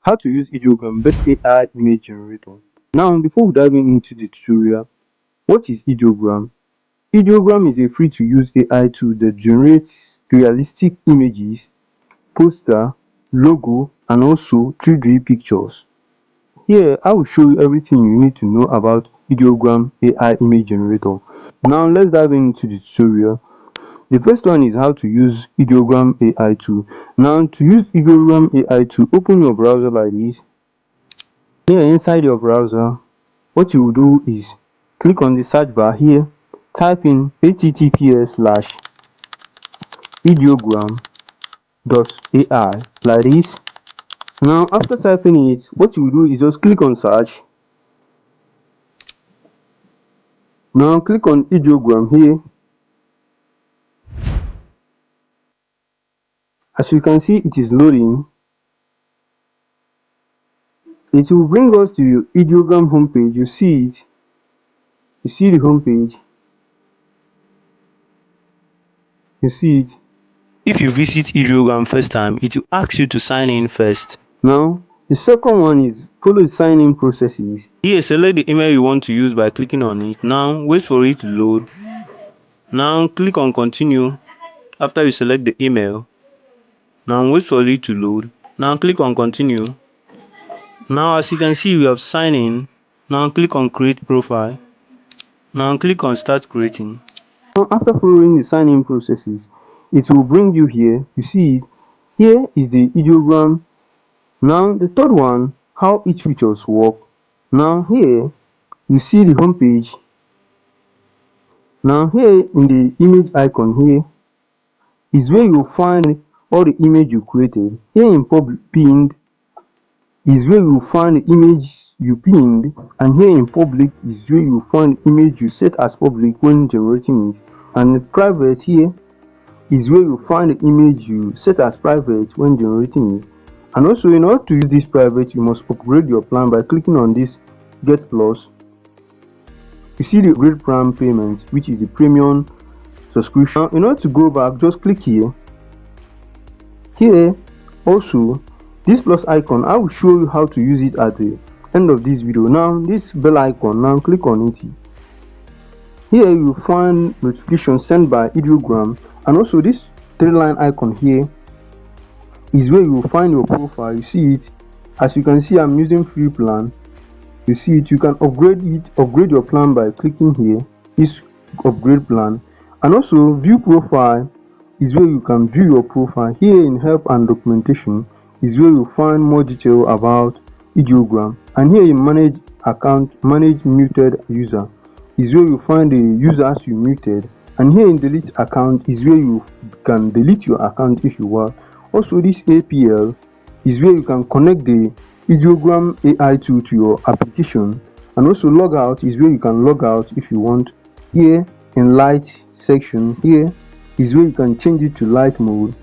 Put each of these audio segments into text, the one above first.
How to use ideogram best AI image generator. Now, before we dive into the tutorial, what is ideogram? Ideogram is a free to use AI tool that generates realistic images, poster, logo, and also 3D pictures. Here, I will show you everything you need to know about ideogram AI image generator. Now, let's dive into the tutorial. The first one is how to use ideogram AI tool. Now, to use ideogram AI tool, open your browser like this. Here inside your browser, what you will do is click on the search bar here, type in https://ideogram.ai like this. Now after typing it, what you will do is just click on search. Now click on ideogram here. As you can see, it is loading. It will bring us to your ideogram homepage. You see it. You see the homepage. You see it. If you visit ideogram first time, it will ask you to sign in first. Now the second one is follow the sign in processes. Here, select the email you want to use by clicking on it. Now wait for it to load. Now click on continue. After you select the email, now wait for it to load. Now click on continue. Now as you can see, we have signed in. Now click on create profile. Now click on start creating. Now after following the sign in processes, it will bring you here. You see it. Here is the ideogram. Now the third one, how each features work. Now here you see the home page. Now here in the image icon here is where you will find all the image you created. Here in pinned is where you will find the image you pinned, and here in public is where you will find the image you set as public when generating it, and the private here is where you find the image you set as private when generating it. And also, in order to use this private, you must upgrade your plan by clicking on this get plus. You see the upgrade plan payment, which is the premium subscription. In order to go back, just click here. Here also this plus icon, I will show you how to use it at the end of this video. Now this bell icon, now click on it. Here you will find notifications sent by ideogram, and also this 3-line icon here is where you will find your profile. You see it. As you can see, I'm using free plan. You see it. You can upgrade your plan by clicking here, this upgrade plan. And also view profile is where you can view your profile. Here in help and documentation is where you find more detail about ideogram. And here in manage account, manage muted user is where you find the users you muted. And here in delete account is where you can delete your account if you want. Also this APL is where you can connect the ideogram AI tool to your application, and also log out is where you can log out if you want. Here in light section, here is where you can change it to light mode.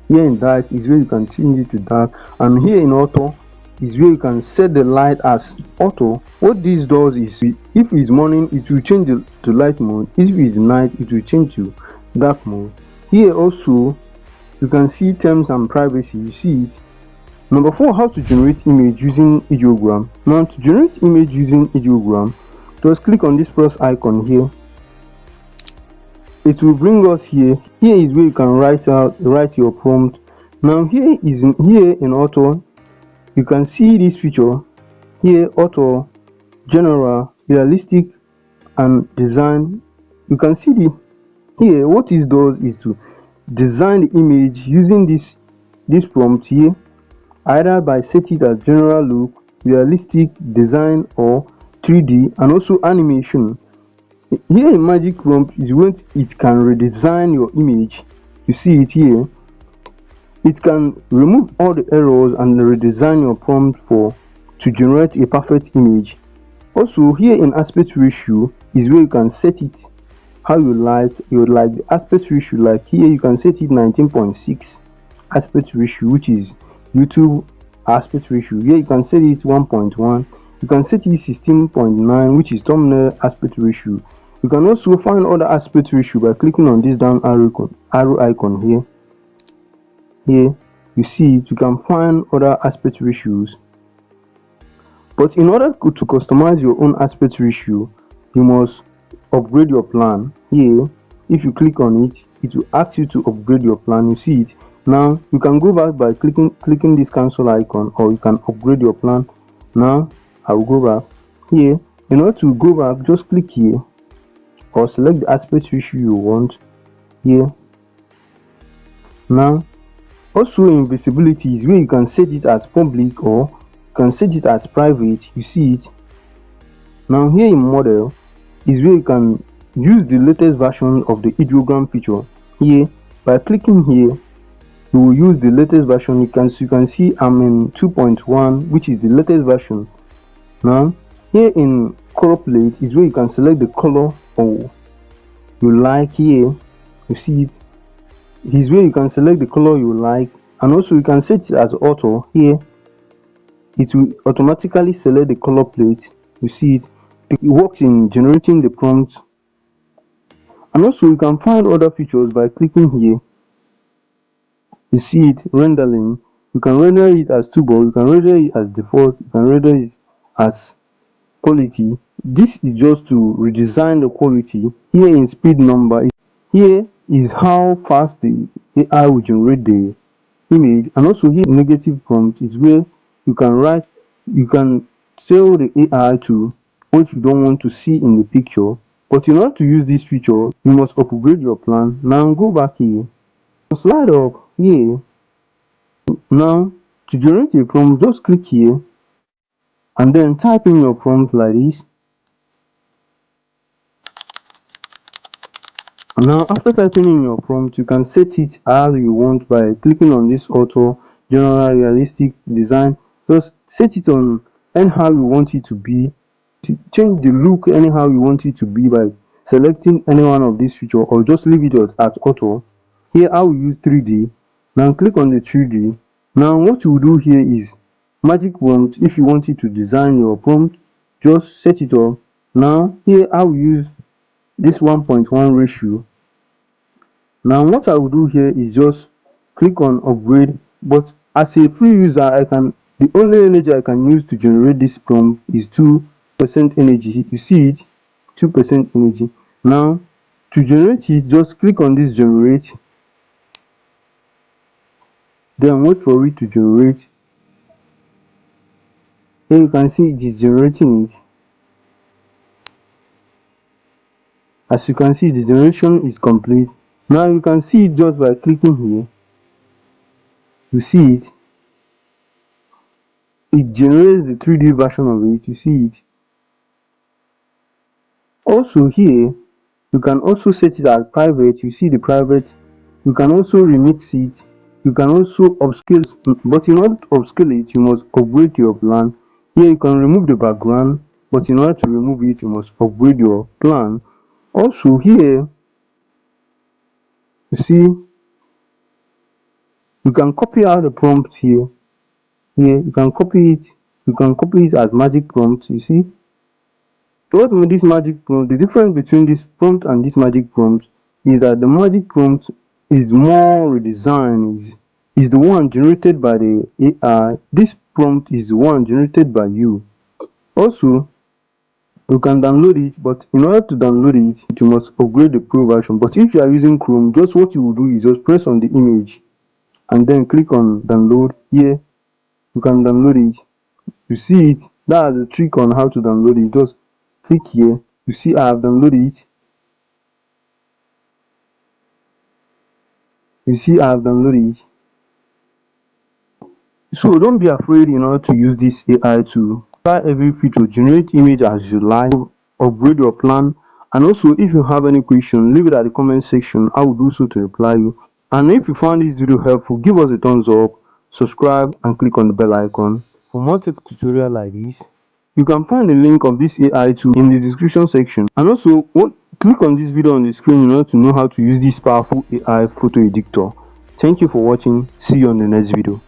Here in dark is where you can change it to dark, and here in auto is where you can set the light as auto. What this does is, if it's morning, it will change to light mode. If it's night, it will change to dark mode. Here also you can see terms and privacy. You see it. Number 4, how to generate image using ideogram. Now to generate image using ideogram, just click on this plus icon here. It will bring us here. Here is where you can write your prompt. Now here in auto, you can see this feature here: auto, general, realistic, and design. You can see here what it does is to design the image using this prompt here, either by set it as general look, realistic, design, or 3D, and also animation. Here in magic prompt is when it can redesign your image. You see it here. It can remove all the errors and redesign your prompt to generate a perfect image. Also here in aspect ratio is where you can set it how you like. The aspect ratio, like here you can set it 19.6 aspect ratio, which is YouTube aspect ratio. Here you can set it 1.1. You can set it 16.9, which is thumbnail aspect ratio. You can also find other aspect ratio by clicking on this down arrow icon here. You see it, you can find other aspect ratios. But in order to customize your own aspect ratio, you must upgrade your plan. Here, if you click on it, it will ask you to upgrade your plan. You see it. Now you can go back by clicking this cancel icon, or you can upgrade your plan. Now I will go back. Here, in order to go back, just click here or select the aspect ratio you want here. Now also in visibility is where you can set it as public or you can set it as private. You see it. Now here in model is where you can use the latest version of the ideogram feature. Here, by clicking here, you will use the latest version. You can see I'm in 2.1, which is the latest version. Now here in color plate is where you can select the color or you like. Here you see it is where you can select the color you like, and also you can set it as auto. Here it will automatically select the color plate. You see it. It works in generating the prompt, and also you can find other features by clicking here. You see it, rendering. You can render it as tubal, you can render it as default, you can render it as quality. This is just to redesign the quality. Here in speed number, here is how fast the AI will generate the image, and also here negative prompt is where you can write, you can tell the AI to what you don't want to see in the picture. But in order to use this feature, you must upgrade your plan. Now go back here, slide up here. Now to generate a prompt, just click here and then type in your prompt like this. Now after typing in your prompt, you can set it as you want by clicking on this auto, general, realistic, design. Just set it on anyhow you want it to be. To change the look anyhow you want it to be by selecting any one of these features, or just leave it at auto. Here I will use 3D. Now click on the 3D. Now what you will do here is magic prompt. If you want it to design your prompt, just set it up. Now here I will use this 1.1 ratio. Now what I will do here is just click on upgrade, but as a free user, the only energy I can use to generate this prompt is 2% energy. You see it, 2% energy. Now to generate it, just click on this generate, then wait for it to generate. Here you can see it is generating it. As you can see, the generation is complete. Now you can see it just by clicking here. You see it. It generates the 3D version of it. You see it. Also here, you can also set it as private. You see the private. You can also remix it. You can also upscale, but in order to upscale it, you must upgrade your plan. Here you can remove the background, but in order to remove it, you must upgrade your plan. Also here, you see, you can copy out the prompt here. Here you can copy it. You can copy it as magic prompt. You see. What with this magic prompt, the difference between this prompt and this magic prompt is that the magic prompt is more redesigned, is the one generated by the AI. This prompt is the one generated by you. Also, you can download it, but in order to download it, you must upgrade the pro version. But if you are using Chrome, just what you will do is just press on the image and then click on download. Here, you can download it. You see it. That's the trick on how to download it. Just click here. You see I have downloaded it. You see I have downloaded it. So don't be afraid in order to use this AI to try every feature, generate image as you like, upgrade your plan, and also if you have any question, leave it at the comment section. I will do so to reply you. And if you found this video helpful, give us a thumbs up, subscribe, and click on the bell icon for more tech tutorial like this. You can find the link of this AI tool in the description section, and also click on this video on the screen in order to know how to use this powerful AI photo editor. Thank you for watching. See you on the next video.